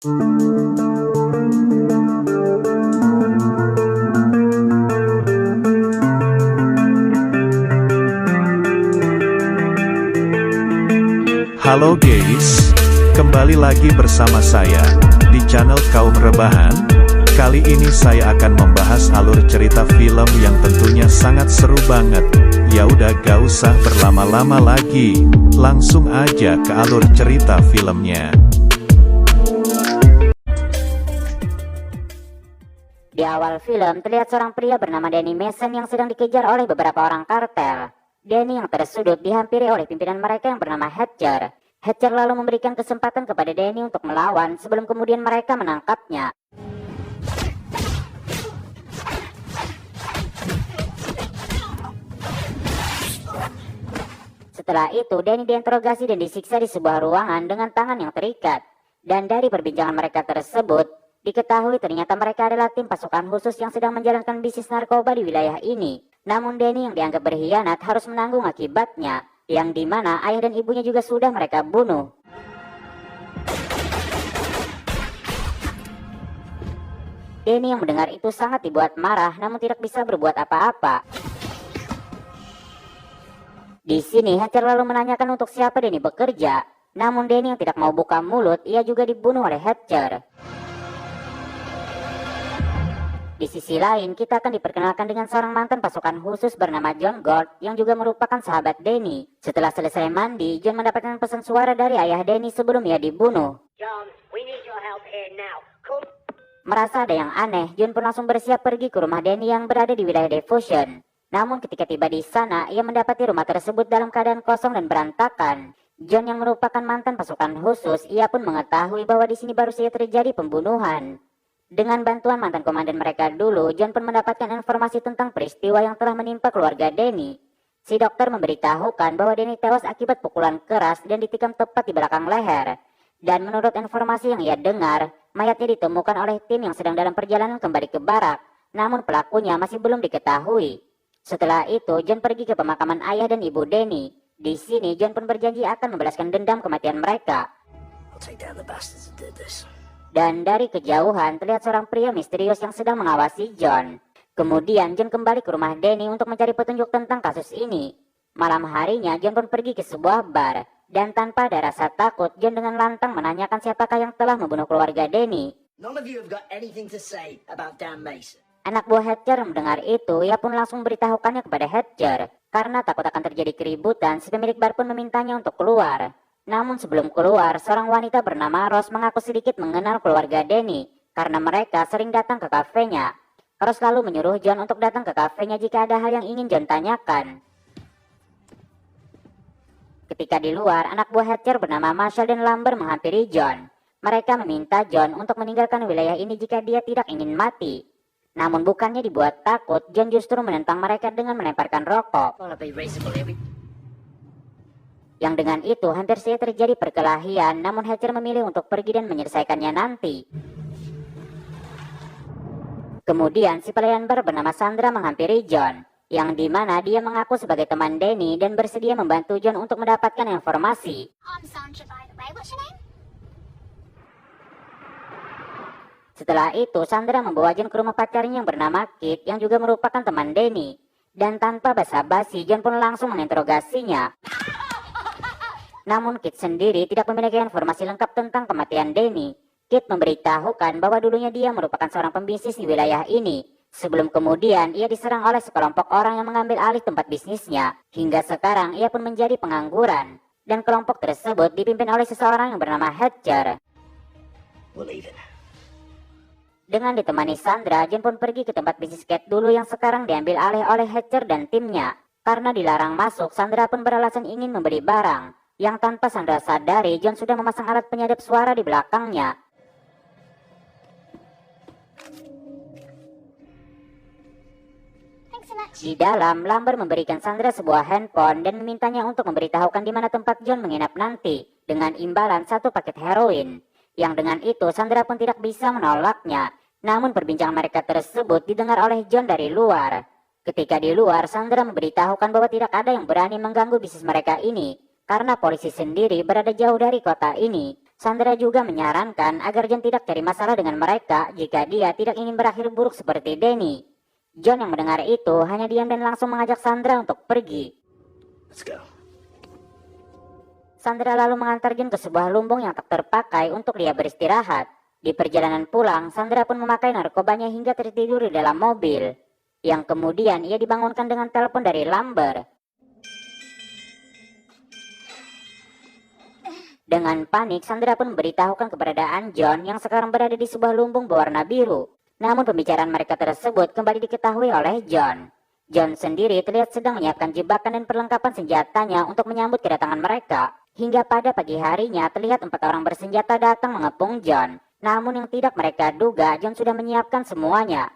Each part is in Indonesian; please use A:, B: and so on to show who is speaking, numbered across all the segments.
A: Halo guys, kembali lagi bersama saya, di channel Kaum Rebahan. Kali ini saya akan membahas alur cerita film yang tentunya sangat seru banget. Ya udah gak usah berlama-lama lagi, langsung aja ke alur cerita filmnya.
B: Di awal film, terlihat seorang pria bernama Danny Mason yang sedang dikejar oleh beberapa orang kartel. Danny yang tersudut dihampiri oleh pimpinan mereka yang bernama Hatcher. Hatcher lalu memberikan kesempatan kepada Danny untuk melawan sebelum kemudian mereka menangkapnya. Setelah itu, Danny diinterogasi dan disiksa di sebuah ruangan dengan tangan yang terikat. Dan dari perbincangan mereka tersebut, diketahui ternyata mereka adalah tim pasukan khusus yang sedang menjalankan bisnis narkoba di wilayah ini. Namun Danny yang dianggap berkhianat harus menanggung akibatnya, yang dimana ayah dan ibunya juga sudah mereka bunuh. Danny yang mendengar itu sangat dibuat marah, namun tidak bisa berbuat apa-apa. Di sini Hatcher lalu menanyakan untuk siapa Danny bekerja, namun Danny yang tidak mau buka mulut, ia juga dibunuh oleh Hatcher. Di sisi lain, kita akan diperkenalkan dengan seorang mantan pasukan khusus bernama John Gord yang juga merupakan sahabat Danny. Setelah selesai mandi, John mendapatkan pesan suara dari ayah Danny sebelum ia dibunuh.
C: John, we need your help here now. Come.
B: Merasa ada yang aneh, John pun langsung bersiap pergi ke rumah Danny yang berada di wilayah Devotion. Namun ketika tiba di sana, ia mendapati rumah tersebut dalam keadaan kosong dan berantakan. John yang merupakan mantan pasukan khusus, ia pun mengetahui bahwa di sini baru saja terjadi pembunuhan. Dengan bantuan mantan komandan mereka dulu, John pun mendapatkan informasi tentang peristiwa yang telah menimpa keluarga Danny. Si dokter memberitahukan bahwa Danny tewas akibat pukulan keras dan ditikam tepat di belakang leher. Dan menurut informasi yang ia dengar, mayatnya ditemukan oleh tim yang sedang dalam perjalanan kembali ke barak. Namun pelakunya masih belum diketahui. Setelah itu, John pergi ke pemakaman ayah dan ibu Danny. Di sini, John pun berjanji akan membalaskan dendam kematian mereka. Dan dari kejauhan terlihat seorang pria misterius yang sedang mengawasi John. Kemudian John kembali ke rumah Danny untuk mencari petunjuk tentang kasus ini. Malam harinya John pun pergi ke sebuah bar. Dan tanpa ada rasa takut, John dengan lantang menanyakan siapakah yang telah membunuh keluarga Danny.
C: None of you have got anything to say about Dan Mason.
B: Anak buah Hatcher mendengar itu, ia pun langsung memberitahukannya kepada Hatcher. Karena takut akan terjadi keributan, si pemilik bar pun memintanya untuk keluar. Namun sebelum keluar, seorang wanita bernama Rose mengaku sedikit mengenal keluarga Danny karena mereka sering datang ke kafenya. Rose lalu menyuruh John untuk datang ke kafenya jika ada hal yang ingin John tanyakan. Ketika di luar, anak buah Hatcher bernama Marshall dan Lambert menghampiri John. Mereka meminta John untuk meninggalkan wilayah ini jika dia tidak ingin mati. Namun bukannya dibuat takut, John justru menentang mereka dengan melemparkan rokok. Yang dengan itu hampir saja terjadi perkelahian, namun Hatcher memilih untuk pergi dan menyelesaikannya nanti. Kemudian si pelayan bar bernama Sandra menghampiri John, yang dimana dia mengaku sebagai teman Danny dan bersedia membantu John untuk mendapatkan informasi.
D: I'm Sandra, by the way. What's your name?
B: Setelah itu Sandra membawa John ke rumah pacarnya yang bernama Kit yang juga merupakan teman Danny. Dan tanpa basa-basi John pun langsung menginterogasinya. Namun Kit sendiri tidak memiliki informasi lengkap tentang kematian Danny. Kit memberitahukan bahwa dulunya dia merupakan seorang pembisnis di wilayah ini. Sebelum kemudian ia diserang oleh sekelompok orang yang mengambil alih tempat bisnisnya. Hingga sekarang ia pun menjadi pengangguran. Dan kelompok tersebut dipimpin oleh seseorang yang bernama Hatcher. Dengan ditemani Sandra, John pun pergi ke tempat bisnis Kate dulu yang sekarang diambil alih oleh Hatcher dan timnya. Karena dilarang masuk, Sandra pun beralasan ingin membeli barang. Yang tanpa Sandra sadari, John sudah memasang alat penyadap suara di belakangnya. Di dalam, Lambert memberikan Sandra sebuah handphone dan memintanya untuk memberitahukan di mana tempat John menginap nanti, dengan imbalan 1 paket heroin. Yang dengan itu, Sandra pun tidak bisa menolaknya. Namun perbincangan mereka tersebut didengar oleh John dari luar. Ketika di luar, Sandra memberitahukan bahwa tidak ada yang berani mengganggu bisnis mereka ini. Karena polisi sendiri berada jauh dari kota ini, Sandra juga menyarankan agar John tidak cari masalah dengan mereka jika dia tidak ingin berakhir buruk seperti Danny. John yang mendengar itu hanya diam dan langsung mengajak Sandra untuk pergi.
C: Let's go.
B: Sandra lalu mengantar John ke sebuah lumbung yang tak terpakai untuk dia beristirahat. Di perjalanan pulang, Sandra pun memakai narkobanya hingga tertidur di dalam mobil. Yang kemudian ia dibangunkan dengan telepon dari Lumber. Dengan panik, Sandra pun memberitahukan keberadaan John yang sekarang berada di sebuah lumbung berwarna biru. Namun pembicaraan mereka tersebut kembali diketahui oleh John. John sendiri terlihat sedang menyiapkan jebakan dan perlengkapan senjatanya untuk menyambut kedatangan mereka. Hingga pada pagi harinya terlihat 4 orang bersenjata datang mengepung John. Namun yang tidak mereka duga, John sudah menyiapkan semuanya.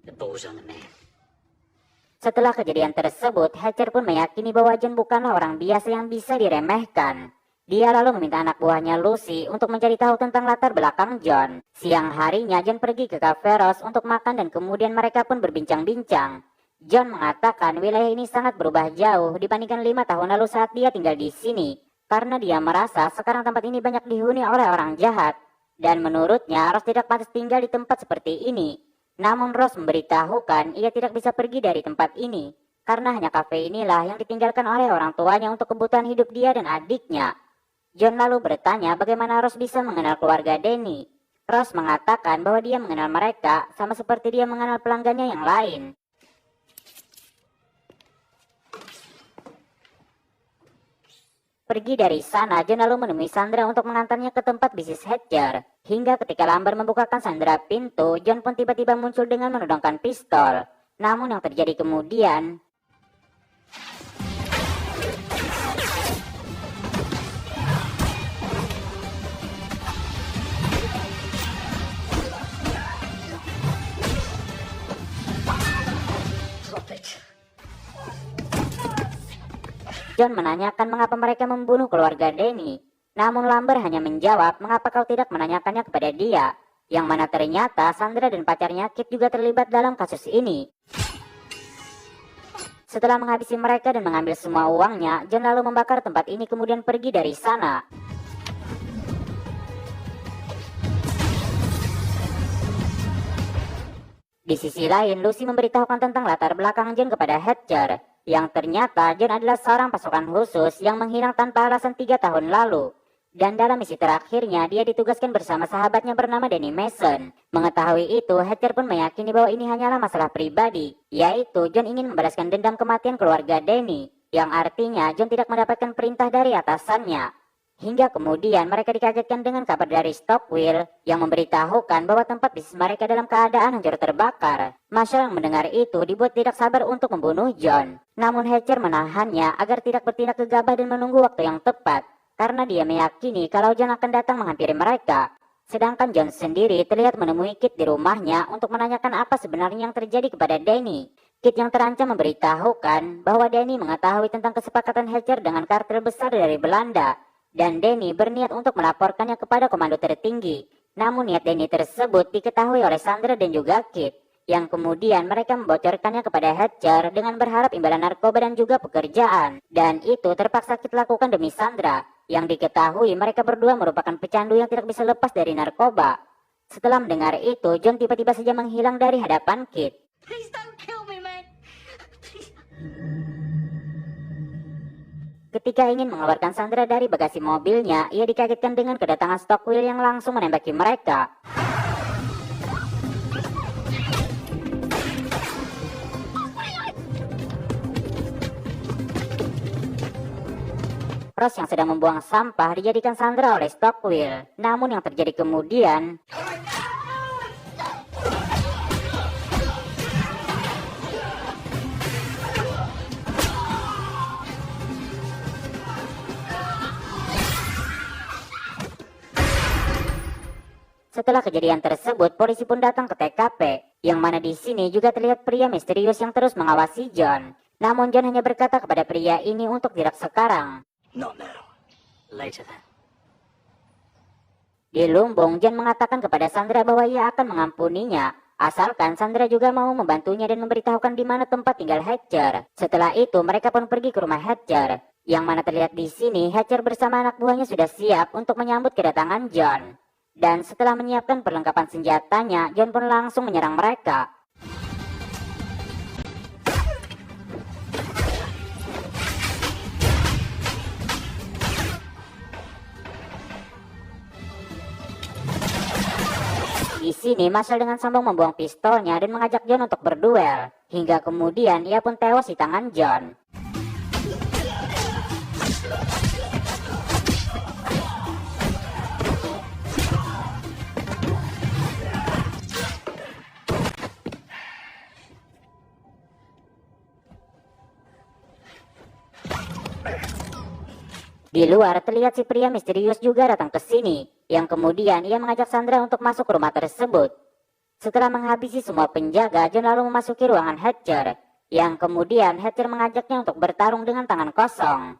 C: The ball's on the man.
B: Setelah kejadian tersebut, Hatcher pun meyakini bahwa John bukanlah orang biasa yang bisa diremehkan. Dia lalu meminta anak buahnya Lucy untuk mencari tahu tentang latar belakang John. Siang harinya, John pergi ke Cafe Rose untuk makan dan kemudian mereka pun berbincang-bincang. John mengatakan wilayah ini sangat berubah jauh dibandingkan 5 tahun lalu saat dia tinggal di sini. Karena dia merasa sekarang tempat ini banyak dihuni oleh orang jahat. Dan menurutnya, Rose tidak pantas tinggal di tempat seperti ini. Namun Rose memberitahukan ia tidak bisa pergi dari tempat ini karena hanya kafe inilah yang ditinggalkan oleh orang tuanya untuk kebutuhan hidup dia dan adiknya. John lalu bertanya bagaimana Rose bisa mengenal keluarga Danny. Rose mengatakan bahwa dia mengenal mereka sama seperti dia mengenal pelanggannya yang lain. Pergi dari sana, John lalu menemui Sandra untuk mengantarnya ke tempat bisnis Hatcher. Hingga ketika Lumber membukakan Sandra pintu, John pun tiba-tiba muncul dengan menodongkan pistol. Namun yang terjadi kemudian...
C: Drop it.
B: John menanyakan mengapa mereka membunuh keluarga Danny. Namun Lumber hanya menjawab mengapa kau tidak menanyakannya kepada dia. Yang mana ternyata Sandra dan pacarnya Kit juga terlibat dalam kasus ini. Setelah menghabisi mereka dan mengambil semua uangnya, John lalu membakar tempat ini kemudian pergi dari sana. Di sisi lain, Lucy memberitahukan tentang latar belakang John kepada Hatcher. Yang ternyata John adalah seorang pasukan khusus yang menghilang tanpa alasan 3 tahun lalu. Dan dalam misi terakhirnya, dia ditugaskan bersama sahabatnya bernama Danny Mason. Mengetahui itu, Hatcher pun meyakini bahwa ini hanyalah masalah pribadi, yaitu John ingin membalaskan dendam kematian keluarga Danny, yang artinya John tidak mendapatkan perintah dari atasannya. Hingga kemudian mereka dikagetkan dengan kabar dari Stockwell yang memberitahukan bahwa tempat bisnis mereka dalam keadaan hancur terbakar. Marshall yang mendengar itu dibuat tidak sabar untuk membunuh John. Namun Hatcher menahannya agar tidak bertindak gegabah dan menunggu waktu yang tepat. Karena dia meyakini kalau John akan datang menghampiri mereka. Sedangkan John sendiri terlihat menemui Kit di rumahnya untuk menanyakan apa sebenarnya yang terjadi kepada Danny. Kit yang terancam memberitahukan bahwa Danny mengetahui tentang kesepakatan Hatcher dengan kartel besar dari Belanda. Dan Danny berniat untuk melaporkannya kepada komando tertinggi. Namun niat Danny tersebut diketahui oleh Sandra dan juga Kit. Yang kemudian mereka membocorkannya kepada Hatcher dengan berharap imbalan narkoba dan juga pekerjaan. Dan itu terpaksa Kit lakukan demi Sandra. Yang diketahui mereka berdua merupakan pecandu yang tidak bisa lepas dari narkoba. Setelah mendengar itu, John tiba-tiba saja menghilang dari hadapan Kit.
D: Please don't kill me, man. Please.
B: Ketika ingin mengeluarkan Sandra dari bagasi mobilnya, ia dikagetkan dengan kedatangan Stockwell yang langsung menembaki mereka. Ross yang sedang membuang sampah dijadikan Sandra oleh Stockwell. Namun yang terjadi kemudian... Setelah kejadian tersebut, polisi pun datang ke TKP, yang mana di sini juga terlihat pria misterius yang terus mengawasi John. Namun John hanya berkata kepada pria ini untuk tidak sekarang.
C: Not now. Later then.
B: Di lumbung, John mengatakan kepada Sandra bahwa ia akan mengampuninya, asalkan Sandra juga mau membantunya dan memberitahukan di mana tempat tinggal Hatcher. Setelah itu, mereka pun pergi ke rumah Hatcher, yang mana terlihat di sini Hatcher bersama anak buahnya sudah siap untuk menyambut kedatangan John. Dan setelah menyiapkan perlengkapan senjatanya, John pun langsung menyerang mereka. Di sini Marshall dengan sombong membuang pistolnya dan mengajak John untuk berduel. Hingga kemudian ia pun tewas di tangan John. Di luar terlihat si pria misterius juga datang ke sini, yang kemudian ia mengajak Sandra untuk masuk ke rumah tersebut. Setelah menghabisi semua penjaga, John lalu memasuki ruangan Hatcher, yang kemudian Hatcher mengajaknya untuk bertarung dengan tangan kosong.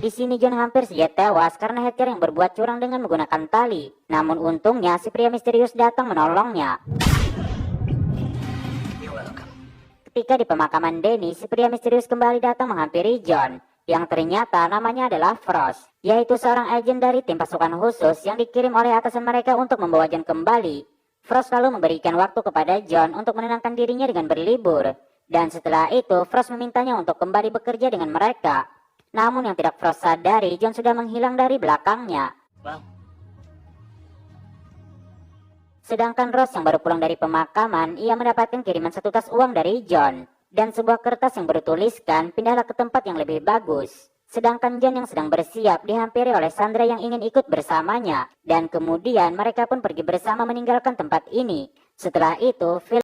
B: Di sini John hampir saja tewas karena Hatcher yang berbuat curang dengan menggunakan tali. Namun untungnya si pria misterius datang menolongnya. Ketika di pemakaman Danny, si pria misterius kembali datang menghampiri John, yang ternyata namanya adalah Frost, yaitu seorang agen dari tim pasukan khusus yang dikirim oleh atasan mereka untuk membawa John kembali. Frost lalu memberikan waktu kepada John untuk menenangkan dirinya dengan berlibur, dan setelah itu Frost memintanya untuk kembali bekerja dengan mereka. Namun yang tidak Frost sadari, John sudah menghilang dari belakangnya.
C: Well,
B: Sedangkan Rose yang baru pulang dari pemakaman, ia mendapatkan kiriman satu tas uang dari John, dan sebuah kertas yang bertuliskan, pindahlah ke tempat yang lebih bagus. Sedangkan John yang sedang bersiap dihampiri oleh Sandra yang ingin ikut bersamanya, dan kemudian mereka pun pergi bersama meninggalkan tempat ini. Setelah itu,